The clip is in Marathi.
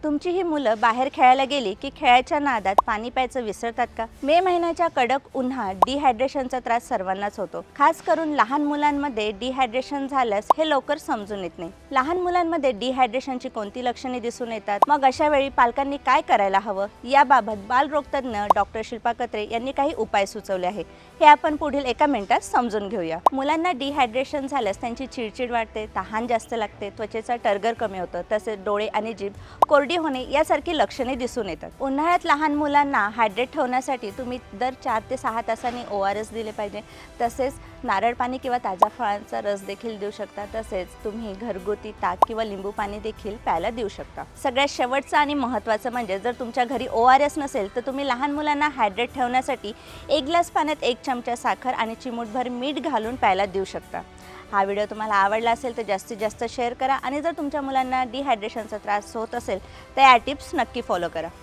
तुमची ही मुलं बाहेर खेळायला गेली की खेळायच्या नादात पाणी प्यायचं विसरतात का? मे महिन्याच्या कडक उन्हात डिहायड्रेशनचा त्रास सर्वांनाच होतो. खास करून लहान मुलांमध्ये डिहायड्रेशन झाल्यास हे लवकर समजून येत नाही. लहान मुलांमध्ये डिहायड्रेशनची कोणती लक्षणे दिसून येतात, मग अशा वेळी पालकांनी काय करायला हवं, याबाबत बालरोगतज्ञ डॉक्टर शिल्पा कत्रे यांनी काही उपाय सुचवले आहे. हे आपण पुढील एका मिनिटात समजून घेऊया. मुलांना डिहायड्रेशन झाल्यास त्यांची चिडचिड वाढते, तहान जास्त लागते, त्वचेचा टरगर कमी होतं, तसेच डोळे आणि जीभ कोरडी होणे यासारखी लक्षणे दिसून येतात. उन्हाळ्यात लहान मुलांना हायड्रेट ठेवण्यासाठी तुम्ही दर 4 ते 6 तासांनी ORS दिले पाहिजे. तसेच नारळ पाणी किंवा ताज्या फळांचा रस देखील देऊ शकता. तसेच तुम्ही घरगुती ताक किंवा लिंबू पाणी देखील प्यायला देऊ शकता. सगळ्यात शेवटचं आणि महत्त्वाचं म्हणजे जर तुमच्या घरी ORS नसेल तर तुम्ही लहान मुलांना हायड्रेट ठेवण्यासाठी 1 ग्लास पाण्यात 1 चमचा साखर आणि चिमूटभर मीठ घालून प्यायला देऊ शकता. हा व्हिडिओ तुम्हाला आवडला असेल तर जास्तीत जास्त शेअर करा आणि जर तुमच्या मुलांना डिहायड्रेशनचा त्रास होत असेल तर या टिप्स नक्की फॉलो करा.